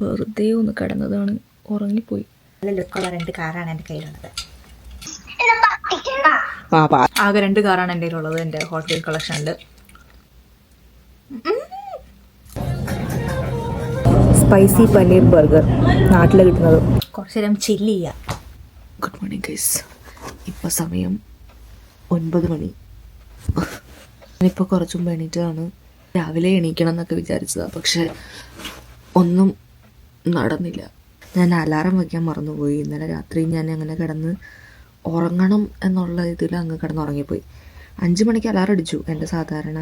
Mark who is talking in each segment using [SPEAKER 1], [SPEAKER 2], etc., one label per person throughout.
[SPEAKER 1] വെറുതെ ഒന്ന് കിടന്നതാണ്, ഉറങ്ങിപ്പോയി.
[SPEAKER 2] നല്ല ലുക്കുള്ള 2 കാറാണ് എൻ്റെ കയ്യിലുള്ളത്.
[SPEAKER 1] ആകെ 2 കാറാണ് എൻ്റെ കയ്യിലുള്ളത് എൻ്റെ ഹോട്ട് വീൽ കളക്ഷനിൽ. സ്പൈസി പനീർ ബർഗർ, നാട്ടിൽ കിട്ടുന്നത്.
[SPEAKER 2] കുറച്ച് നേരം ചില്ല് ചെയ്യാം.
[SPEAKER 1] Good morning guys. ഇപ്പോൾ സമയം 9 മണി. ഞാനിപ്പോൾ കുറച്ച് മുമ്പ് എണീറ്റതാണ്. രാവിലെ എണീക്കണം എന്നൊക്കെ വിചാരിച്ചതാണ്, പക്ഷെ ഒന്നും നടന്നില്ല. ഞാൻ അലാറം വയ്ക്കാൻ മറന്നുപോയി. ഇന്നലെ രാത്രി ഞാൻ അങ്ങനെ കിടന്ന് ഉറങ്ങണം എന്നുള്ള ഇതിൽ അങ്ങ് കിടന്നുറങ്ങിപ്പോയി. 5 മണിക്ക് അലാറം അടിച്ചു. എൻ്റെ സാധാരണ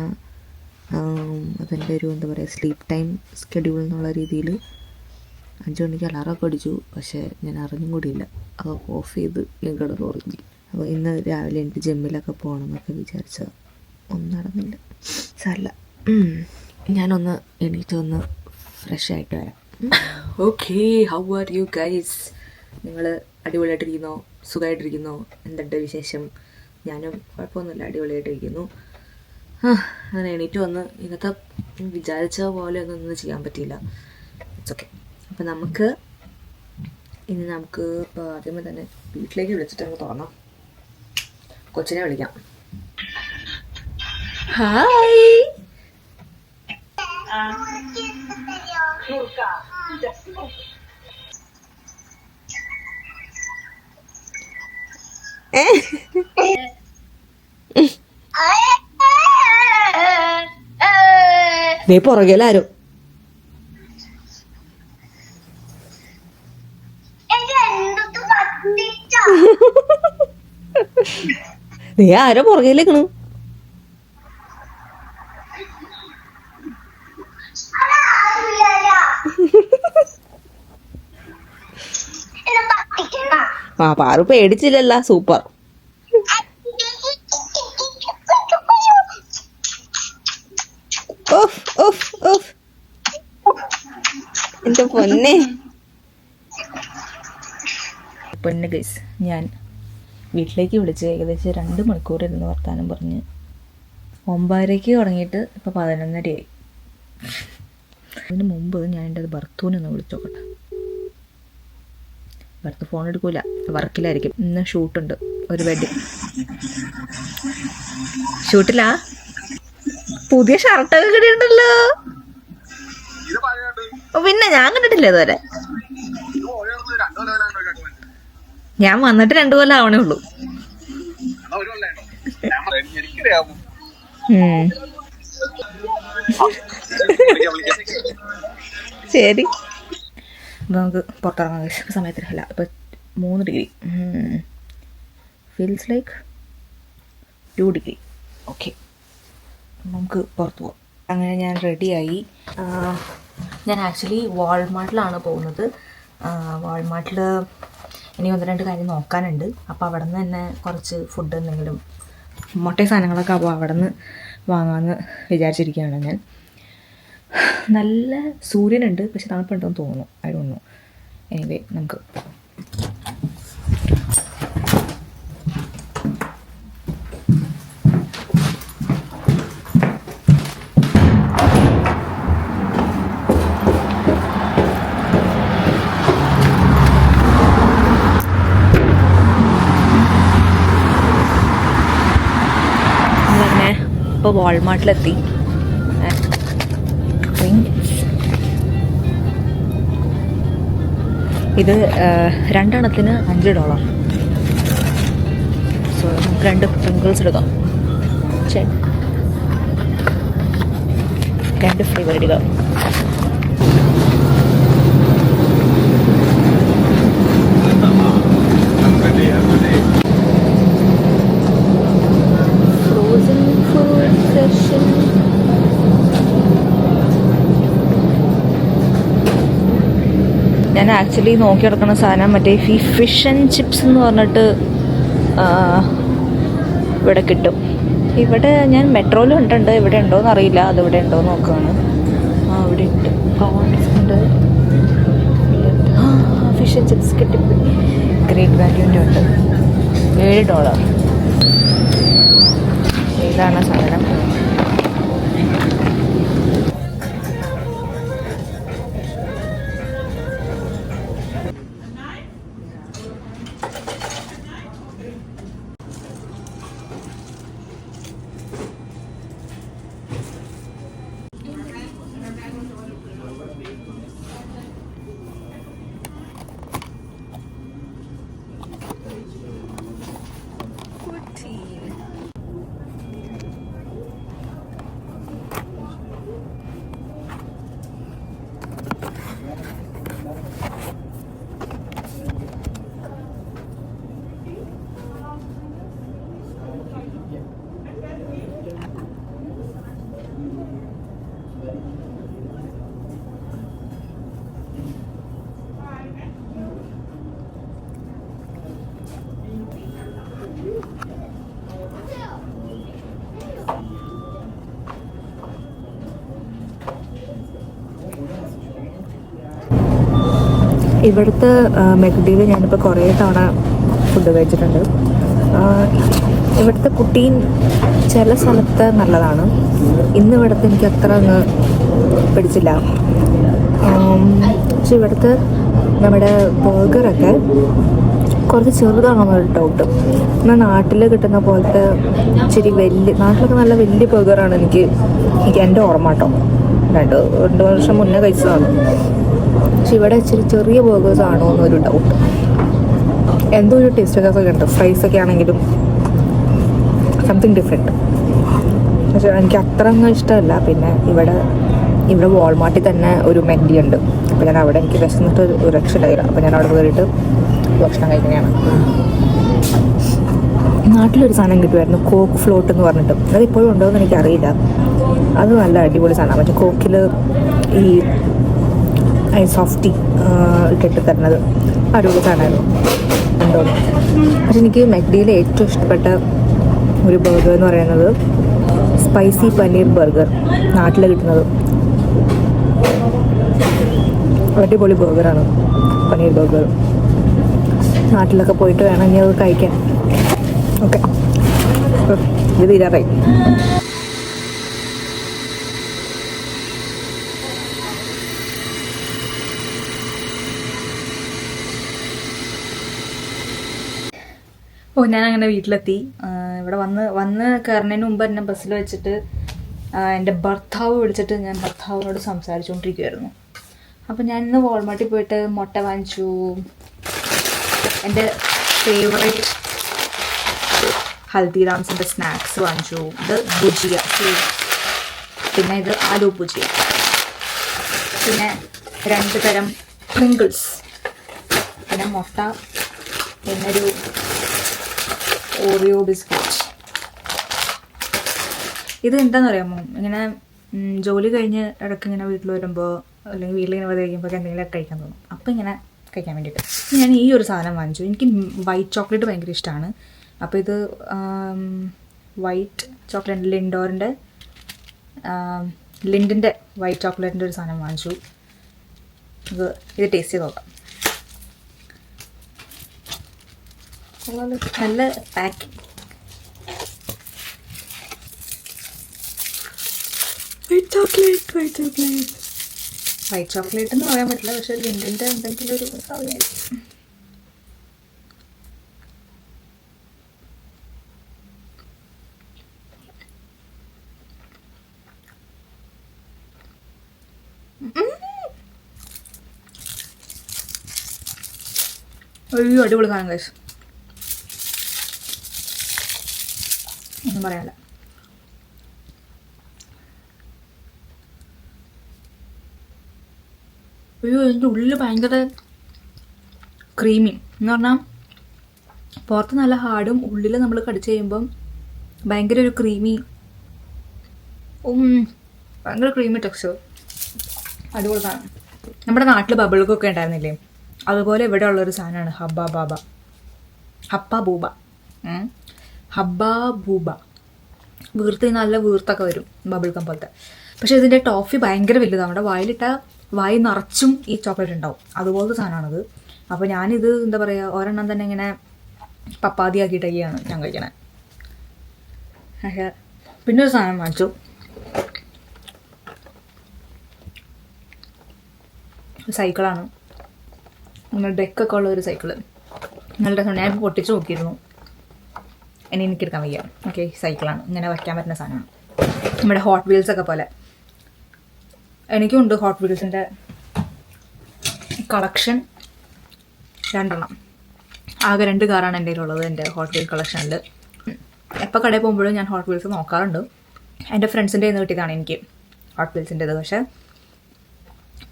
[SPEAKER 1] അതെൻ്റെ ഒരു എന്താ പറയുക സ്ലീപ്പ് ടൈം സ്കെഡ്യൂൾ എന്നുള്ള രീതിയിൽ 5 മണിക്ക് അലാറമൊക്കെ അടിച്ചു. പക്ഷേ ഞാൻ അറിഞ്ഞും കൂടിയില്ല. അത് ഓഫ് ചെയ്ത് ഞാൻ കിടന്നുറങ്ങി. അപ്പോൾ ഇന്ന് രാവിലെ എനിക്ക് ജിമ്മിലൊക്കെ പോകണം എന്നൊക്കെ വിചാരിച്ചത്, ഒന്നും നടന്നില്ല. സാരമില്ല, ഞാനൊന്ന് എണീറ്റ് ഒന്ന് ഫ്രഷ് ആയിട്ട് വരാം. Okay, how are you guys? നിങ്ങൾ അടിപൊളിയായിട്ടിരിക്കുന്നോ? സുഖമായിട്ടിരിക്കുന്നോ? എന്തുണ്ട് വിശേഷം? ഞാനും കുഴപ്പമൊന്നുമില്ല, അടിപൊളിയായിട്ടിരിക്കുന്നു. അങ്ങനെ എണീറ്റ് വന്ന് ഇന്നത്തെ വിചാരിച്ച പോലെ ഒന്നും ചെയ്യാൻ പറ്റിയില്ല. It's okay. അപ്പം നമുക്ക് ഇപ്പോൾ ആദ്യമേ തന്നെ വീട്ടിലേക്ക് വിളിച്ചിട്ട് നമുക്ക് തുടങ്ങാം. കൊച്ചിനെ വിളിക്കാം. ഹായ്. നീ പുറകിലാരോ നീ ആരോ പുറകിലേക്കണു. പാറു പേടിച്ചില്ലല്ല, സൂപ്പർ. എന്റെ പൊന്നെ ഗൈസ്, ഞാൻ വീട്ടിലേക്ക് വിളിച്ച് ഏകദേശം 2 മണിക്കൂർ ഇരുന്ന് വർത്താനം പറഞ്ഞ് 9:30 തുടങ്ങിയിട്ട് ഇപ്പോൾ 11:30 ആയി. അതിന് മുമ്പ് ഞാൻ എൻ്റെ ഭർത്തൂനെ ഒന്ന് വിളിച്ചോക്കട്ടെ. ഭർത്ത് ഫോൺ എടുക്കൂല, വർക്കിലായിരിക്കും. ഇന്ന് ഷൂട്ടുണ്ട്, ഒരു വെഡിങ് ഷൂട്ടിലാ. പുതിയ ഷർട്ടൊക്കെ കിട്ടിയിട്ടുണ്ടല്ലോ. പിന്നെ ഞാൻ കണ്ടിട്ടില്ല ഇതുവരെ. ഞാൻ വന്നിട്ട് 2 കൊല്ലം ആവണേ ഉള്ളൂ. ശരി, നമുക്ക് പുറത്തിറങ്ങാൻ സമയത്തിനല്ല. ഇപ്പം 3 degree, feels like 2 degree. Okay, നമുക്ക് പുറത്ത് പോകാം. അങ്ങനെ ഞാൻ റെഡിയായി. ഞാൻ ആക്ച്വലി വാൾമാർട്ടിലാണ് പോകുന്നത്. വാൾമാർട്ടിൽ ഇനി 1-2 കാര്യം നോക്കാനുണ്ട്. അപ്പോൾ അവിടെ നിന്ന് തന്നെ കുറച്ച് ഫുഡ് എന്തെങ്കിലും മുട്ട സാധനങ്ങളൊക്കെ അപ്പോൾ അവിടെ നിന്ന് വാങ്ങാമെന്ന് വിചാരിച്ചിരിക്കുകയാണ് ഞാൻ. നല്ല സൂര്യനുണ്ട്, പക്ഷെ തണുപ്പുണ്ടെന്ന് തോന്നുന്നു. I don't know. എനിവേ നമുക്ക് ഇപ്പോൾ വാൾമാർട്ടിലെത്തി. ഇത് 2 എണ്ണത്തിന് $5. സോ നമുക്ക് 2 പ്രിങ്കിൾസ് എടുക്കാം. 2 ഫ്ലേവർ എടുക്കാം. Frozen food session. ഞാൻ ആക്ച്വലി നോക്കി കിടക്കുന്ന സാധനം മറ്റേ ഫിഷ് ആൻഡ് ചിപ്സ് എന്ന് പറഞ്ഞിട്ട് ഇവിടെ കിട്ടും. ഇവിടെ ഞാൻ മെട്രോയിൽ കണ്ടിട്ടുണ്ട്, ഇവിടെ ഉണ്ടോയെന്ന് അറിയില്ല. അതിവിടെ ഉണ്ടോയെന്ന് നോക്കുകയാണ്. ഇവിടെ ഉണ്ട്, ഉണ്ട്. ഫിഷ് ആൻഡ് ചിപ്സ് കിട്ടി. ഗ്രേറ്റ് വാല്യൂൻ്റെ ഉണ്ട്, $7. ഇതാണ് സാധനം. ഇവിടുത്തെ മെക്ഡിയിൽ ഞാനിപ്പോൾ കുറേ തവണ ഫുഡ് കഴിച്ചിട്ടുണ്ട്. ഇവിടുത്തെ കുട്ടീൻ ചില സ്ഥലത്ത് നല്ലതാണ്. ഇന്ന് ഇവിടുത്തെ എനിക്ക് അത്ര അങ്ങ് പിടിച്ചില്ല. പക്ഷെ ഇവിടുത്തെ നമ്മുടെ ബർഗറൊക്കെ കുറച്ച് ചെറുതാണെന്നൊരു ഡൗട്ട്. എന്നാൽ നാട്ടിൽ കിട്ടുന്ന പോലത്തെ ഇച്ചിരി നാട്ടിലൊക്കെ നല്ല വലിയ ബർഗറാണ് എനിക്ക് എൻ്റെ ഓർമ്മ കേട്ടോ. രണ്ട് വർഷം മുന്നേ കഴിച്ചതാണ്. പക്ഷെ ഇവിടെ ഇച്ചിരി ചെറിയ ബർഗേഴ്സ് ആണോ എന്നൊരു ഡൗട്ട്. എന്തോ ഒരു ടേസ്റ്റ് ഒക്കെ ഉണ്ട്. ഫ്രൈസൊക്കെ ആണെങ്കിലും സംതിങ് ഡിഫറെൻറ്റ്. പക്ഷെ എനിക്ക് അത്ര ഒന്നും ഇഷ്ടമല്ല. പിന്നെ ഇവിടെ വാൾമാർട്ടിൽ തന്നെ ഒരു മെക്ഡി ഉണ്ട്. അപ്പോൾ ഞാൻ അവിടെ എനിക്ക് വിശന്നിട്ട് ഒരു രക്ഷയില്ല. അപ്പോൾ ഞാൻ അവിടെ കയറിയിട്ട് ഭക്ഷണം കഴിക്കുന്നതാണ്. നാട്ടിലൊരു സാധനം കിട്ടുമായിരുന്നു, കോക്ക് ഫ്ലോട്ട് എന്ന് പറഞ്ഞിട്ട്. അതിപ്പോഴും ഉണ്ടോ എന്ന് എനിക്കറിയില്ല. അത് നല്ല അടിപൊളി സാധനമാണ്. മറ്റേ കോക്കിൽ ഈ സോഫ്റ്റി ഇട്ടിട്ട് തരുന്നത് അടിപൊളി സാധനമായിരുന്നു. ഉണ്ടോ? പക്ഷെ എനിക്ക് മെക്ഡിയിലെ ഏറ്റവും ഇഷ്ടപ്പെട്ട ഒരു ബർഗർ എന്ന് പറയുന്നത് സ്പൈസി പനീർ ബർഗർ. നാട്ടിൽ കിട്ടുന്നത് അടിപൊളി ബർഗറാണ്, പനീർ ബർഗർ. നാട്ടിലൊക്കെ പോയിട്ട് വേണം ഇനി അത് കഴിക്കാൻ. ഓക്കെ, ഇത് തീരാറായി.
[SPEAKER 2] ഞാനങ്ങനെ വീട്ടിലെത്തി. ഇവിടെ വന്ന് കയറുന്നതിന് മുമ്പ് എന്നെ ബസ്സിൽ വെച്ചിട്ട് എൻ്റെ ഭർത്താവ് വിളിച്ചിട്ട് ഞാൻ ഭർത്താവിനോട് സംസാരിച്ചുകൊണ്ടിരിക്കുമായിരുന്നു. അപ്പോൾ ഞാൻ ഇന്ന് വാൾമാർട്ടിൽ പോയിട്ട് മുട്ട വാങ്ങിച്ചു. എൻ്റെ ഫേവറേറ്റ് ഹൽദിറാംസിൻ്റെ സ്നാക്സ് വാങ്ങിച്ചു. ഇത് ഭുജിയ, പിന്നെ ഇത് ആലു ഭുജിയ, പിന്നെ 2 തരം പ്രിങ്കിൾസ്, പിന്നെ മുട്ട, പിന്നെ ഒരു ഓറിയോ ബിസ്ക്കറ്റ്. ഇത് എന്താണെന്ന് അറിയാമോ, ഇങ്ങനെ ജോലി കഴിഞ്ഞ് ഇടയ്ക്ക് ഇങ്ങനെ വീട്ടിൽ വരുമ്പോൾ അല്ലെങ്കിൽ വീട്ടിലിങ്ങനെ വെറുതെ കഴിക്കുമ്പോൾ എന്തെങ്കിലുമൊക്കെ കഴിക്കാൻ തോന്നും. അപ്പോൾ ഇങ്ങനെ കഴിക്കാൻ വേണ്ടിയിട്ട് ഞാൻ ഈ ഒരു സാധനം വാങ്ങിച്ചു. എനിക്ക് വൈറ്റ് ചോക്ലേറ്റ് ഭയങ്കര ഇഷ്ടമാണ്. അപ്പോൾ ഇത് വൈറ്റ് ചോക്ലേറ്റ് ലിൻഡിൻ്റെ വൈറ്റ് ചോക്ലേറ്റിൻ്റെ ഒരു സാധനം വാങ്ങിച്ചു. ഇത് ടേസ്റ്റ് ചെയ്ത് നോക്കാം. നല്ല പാക്കിങ്. വൈറ്റ് ചോക്ലേറ്റ് എന്ന് പറയാൻ പറ്റില്ല, പക്ഷെ ലിൻഡിൻ്റെ എന്തെങ്കിലും ഒരു സാധനമായിരിക്കും. ഒരു അടിപൊളി സാധനം കഴിച്ചു, ഒന്നും പറയാനില്ല. ഇതിൻ്റെ ഉള്ളിൽ ഭയങ്കര ക്രീമി എന്ന് പറഞ്ഞാൽ പുറത്ത് നല്ല ഹാർഡും ഉള്ളിൽ നമ്മൾ കടിച്ച് കഴിയുമ്പം ഭയങ്കര ഒരു ക്രീമി, ഭയങ്കര ക്രീമി ടെക്സ്ചർ. അടിപൊളി സാധനം. നമ്മുടെ നാട്ടിൽ ബബിൾക്കൊക്കെ ഉണ്ടായിരുന്നില്ലേ, അതുപോലെ ഇവിടെ ഉള്ളൊരു സാധനമാണ് ഹപ്പ ബൂബ. വീർത്ത് നല്ല വീർത്തൊക്കെ വരും, ബബിൾ കം പോലത്തെ. പക്ഷേ ഇതിൻ്റെ ടോഫി ഭയങ്കര വലുതാണ്. നമ്മുടെ വായി നിറച്ചും ഈ ചോക്ലേറ്റ് ഉണ്ടാവും. അതുപോലത്തെ സാധനമാണിത്. അപ്പോൾ ഞാനിത് എന്താ പറയുക, ഒരെണ്ണം തന്നെ ഇങ്ങനെ പപ്പാതിയാക്കിയിട്ടൊക്കെയാണ് ഞാൻ കഴിക്കണേ. പക്ഷേ പിന്നെ ഒരു സാധനം വാങ്ങിച്ചു. സൈക്കിളാണ്, നിങ്ങൾ ഡെക്കൊക്കെ ഉള്ള ഒരു സൈക്കിള്. നല്ല രസമാണ്. ഞാൻ പൊട്ടിച്ച് നോക്കിയിരുന്നു, എനിക്കെടുക്കാൻ വയ്യ. ഓക്കെ, സൈക്കിളാണ്, ഇങ്ങനെ വയ്ക്കാൻ പറ്റുന്ന സാധനമാണ്. നമ്മുടെ ഹോട്ട് വീൽസൊക്കെ പോലെ. എനിക്കുണ്ട് ഹോട്ട് വീൽസിൻ്റെ കളക്ഷൻ 2 ആകെ 2 കാറാണ് എൻ്റെ കയ്യിലുള്ളത്, എൻ്റെ ഹോട്ട് വീൽ കളക്ഷനിൽ. എപ്പോൾ കടയിൽ പോകുമ്പോഴും ഞാൻ ഹോട്ട് വീൽസ് നോക്കാറുണ്ട്. എൻ്റെ ഫ്രണ്ട്സിൻ്റെ കയ്യിൽ നിന്ന് കിട്ടിയതാണ് എനിക്ക് ഹോട്ട് വീൽസിൻ്റെത്. പക്ഷേ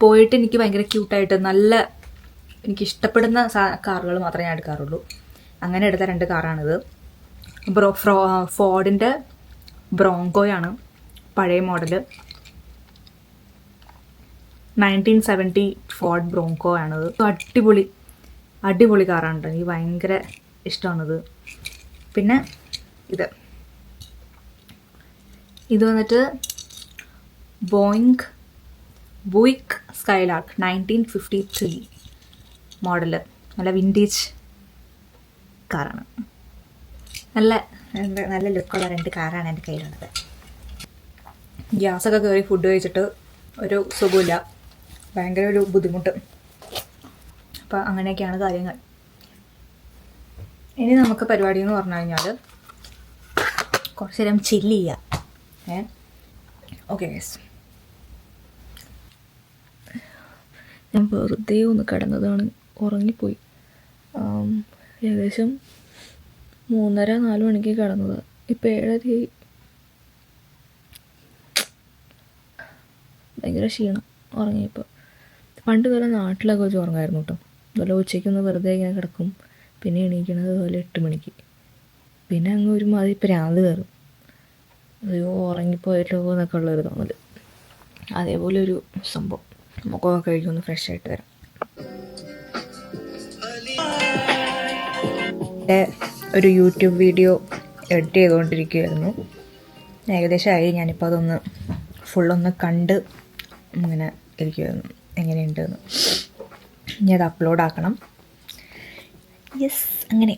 [SPEAKER 2] പോയിട്ട് എനിക്ക് ഭയങ്കര ക്യൂട്ടായിട്ട് നല്ല എനിക്കിഷ്ടപ്പെടുന്ന കാറുകൾ മാത്രമേ ഞാൻ എടുക്കാറുള്ളൂ. അങ്ങനെ എടുത്ത 2 കാറാണിത്. ഫോർഡിൻ്റെ ബ്രോങ്കോയാണ്, പഴയ മോഡല്. 1970 ഫോർഡ് ബ്രോങ്കോ ആണത്. അടിപൊളി കാറാണ്. എനിക്ക് ഭയങ്കര ഇഷ്ടമാണിത്. പിന്നെ ഇത് വന്നിട്ട് ബുയിക്ക് സ്കൈലാർക്ക് 1953. മോഡല്, നല്ല വിൻറ്റേജ് കാറാണ്. നല്ല ലുക്കുള്ള 2 കാറാണ് എൻ്റെ കയ്യിലുള്ളത്. ഗ്യാസൊക്കെ കയറി ഫുഡ് കഴിച്ചിട്ട് ഒരു സുഖമില്ല, ഭയങ്കര ഒരു ബുദ്ധിമുട്ട്. അപ്പോൾ അങ്ങനെയൊക്കെയാണ് കാര്യങ്ങൾ. ഇനി നമുക്ക് പരിപാടി എന്ന് പറഞ്ഞു കഴിഞ്ഞാൽ കുറച്ച് നേരം ചില്ല് ചെയ്യുക. ഓക്കെ ഗൈസ്,
[SPEAKER 1] ഞാൻ വെറുതെ ഒന്ന് കിടന്നതാണ്, ഉറങ്ങിപ്പോയി. ഏകദേശം 3:30-4 മണിക്ക് കിടന്നത്. ഇപ്പം 7:30. ഭയങ്കര ക്ഷീണം ഉറങ്ങിയപ്പോൾ. പണ്ട് വരെ നാട്ടിലൊക്കെ വെച്ച് ഉറങ്ങായിരുന്നു കേട്ടോ. അതുപോലെ ഉച്ചയ്ക്കൊന്ന് വെറുതെ ഇങ്ങനെ കിടക്കും, പിന്നെ എണീക്കണത് അതുപോലെ 8 മണിക്ക്. പിന്നെ അങ്ങ് ഒരുമാതിരി പ്രാന്ത് കയറും, അയ്യോ ഉറങ്ങിപ്പോയല്ലോ എന്നൊക്കെ ഉള്ളൊരു തോന്നൽ. അതേപോലെ ഒരു സംഭവം. മുഖമൊക്കെ കഴുകി ഒന്ന് ഫ്രഷ് ആയിട്ട് വരാം.
[SPEAKER 2] ഒരു യൂട്യൂബ് വീഡിയോ എഡിറ്റ് ചെയ്തുകൊണ്ടിരിക്കുകയായിരുന്നു. ഏകദേശമായി. ഞാനിപ്പോൾ അതൊന്ന് ഫുള്ളൊന്ന് കണ്ട് ഇങ്ങനെ ഇരിക്കുമായിരുന്നു എങ്ങനെയുണ്ടെന്ന്. ഇനി അത് അപ്ലോഡ് ആക്കണം. യെസ്, അങ്ങനെ.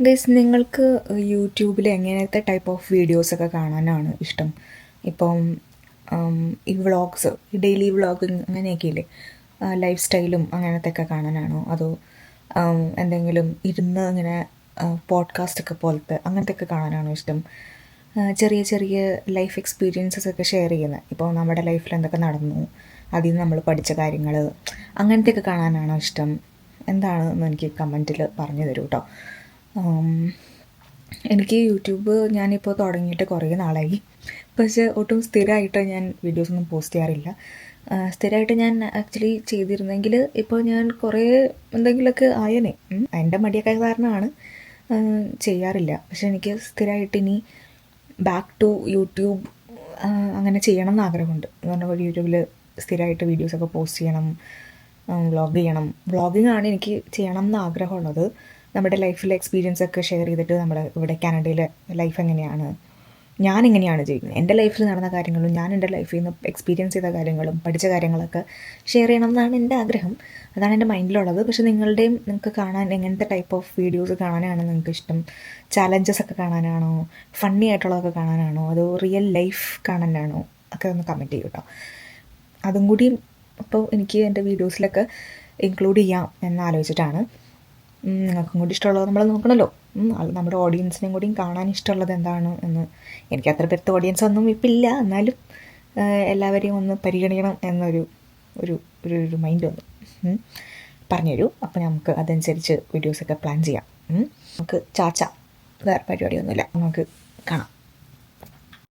[SPEAKER 2] ഗൈസ്, നിങ്ങൾക്ക് യൂട്യൂബിൽ എങ്ങനത്തെ ടൈപ്പ് ഓഫ് വീഡിയോസൊക്കെ കാണാനാണ് ഇഷ്ടം? ഇപ്പം ഈ വ്ളോഗ്സ്, ഈ ഡെയിലി വ്ളോഗിങ് അങ്ങനെയൊക്കെ ഇല്ലേ, ലൈഫ് സ്റ്റൈലും അങ്ങനത്തെയൊക്കെ കാണാനാണോ, അതോ എന്തെങ്കിലും ഇരുന്ന് ഇങ്ങനെ പോഡ്കാസ്റ്റൊക്കെ പോലത്തെ അങ്ങനത്തെയൊക്കെ കാണാനാണോ ഇഷ്ടം? ചെറിയ ചെറിയ ലൈഫ് എക്സ്പീരിയൻസസ് ഒക്കെ ഷെയർ ചെയ്യുന്നത്, ഇപ്പോൾ നമ്മുടെ ലൈഫിൽ എന്തൊക്കെ നടന്നു, അതിൽ നിന്ന് നമ്മൾ പഠിച്ച കാര്യങ്ങൾ, അങ്ങനത്തെയൊക്കെ കാണാനാണോ ഇഷ്ടം? എന്താണെന്ന് എനിക്ക് കമൻറ്റിൽ പറഞ്ഞു തരൂ കേട്ടോ. എനിക്ക് യൂട്യൂബ് ഞാനിപ്പോൾ തുടങ്ങിയിട്ട് കുറേ നാളായി, പക്ഷേ ഒട്ടും സ്ഥിരമായിട്ട് ഞാൻ വീഡിയോസൊന്നും പോസ്റ്റ് ചെയ്യാറില്ല. സ്ഥിരമായിട്ട് ഞാൻ ആക്ച്വലി ചെയ്തിരുന്നെങ്കിൽ ഇപ്പോൾ ഞാൻ കുറേ എന്തെങ്കിലുമൊക്കെ ആയനെ. എൻ്റെ മടിയൊക്കെ കാരണമാണ് ചെയ്യാറില്ല. പക്ഷെ എനിക്ക് സ്ഥിരമായിട്ട് ഇനി ബാക്ക് ടു യൂട്യൂബ് അങ്ങനെ ചെയ്യണം എന്ന് ആഗ്രഹമുണ്ട്. എന്ന് പറഞ്ഞാൽ യൂട്യൂബിൽ സ്ഥിരമായിട്ട് വീഡിയോസൊക്കെ പോസ്റ്റ് ചെയ്യണം, വ്ളോഗ് ചെയ്യണം. വ്ളോഗിങ് ആണ് എനിക്ക് ചെയ്യണം എന്ന് ആഗ്രഹമുള്ളത്. നമ്മുടെ ലൈഫിലെ എക്സ്പീരിയൻസ് ഒക്കെ ഷെയർ ചെയ്തിട്ട് നമ്മുടെ ഇവിടെ കാനഡയിലെ ലൈഫ് എങ്ങനെയാണ്, ഞാൻ എങ്ങനെയാണ് ചെയ്യുന്നത്, എൻ്റെ ലൈഫിൽ നടന്ന കാര്യങ്ങളും ഞാൻ എൻ്റെ ലൈഫിൽ നിന്ന് എക്സ്പീരിയൻസ് ചെയ്ത കാര്യങ്ങളും പഠിച്ച കാര്യങ്ങളൊക്കെ ഷെയർ ചെയ്യണം എന്നാണ് എൻ്റെ ആഗ്രഹം. അതാണ് എൻ്റെ മൈൻഡിലുള്ളത്. പക്ഷേ നിങ്ങൾക്ക് കാണാൻ എങ്ങനത്തെ ടൈപ്പ് ഓഫ് വീഡിയോസ് കാണാനാണ് നിങ്ങൾക്ക് ഇഷ്ടം? ചാലഞ്ചസ് ഒക്കെ കാണാനാണോ, ഫണ്ണി ആയിട്ടുള്ളതൊക്കെ കാണാനാണോ, അതോ റിയൽ ലൈഫ് കാണാനാണോ ഒക്കെ ഒന്ന് കമൻറ്റ് ചെയ്യൂ കേട്ടോ. അതും കൂടി അപ്പോൾ എനിക്ക് എൻ്റെ വീഡിയോസിലൊക്കെ ഇൻക്ലൂഡ് ചെയ്യാം എന്നാലോചിച്ചിട്ടാണ്. നിങ്ങൾക്കും കൂടി ഇഷ്ടമുള്ളത് നമ്മൾ നോക്കണമല്ലോ. നമ്മുടെ ഓഡിയൻസിനെയും കൂടിയും കാണാൻ ഇഷ്ടമുള്ളത് എന്താണ് എന്ന്. എനിക്ക് അത്ര പേരത്തെ ഓഡിയൻസ് ഒന്നും ഇപ്പം ഇല്ല, എന്നാലും എല്ലാവരെയും ഒന്ന് പരിഗണിക്കണം എന്നൊരു ഒരു ഒരു മൈൻഡ് വന്നു. പറഞ്ഞുതരൂ. അപ്പോൾ നമുക്ക് അതനുസരിച്ച് വീഡിയോസൊക്കെ പ്ലാൻ ചെയ്യാം. നമുക്ക് വേറെ പരിപാടിയൊന്നുമില്ല, നമുക്ക് കാണാം.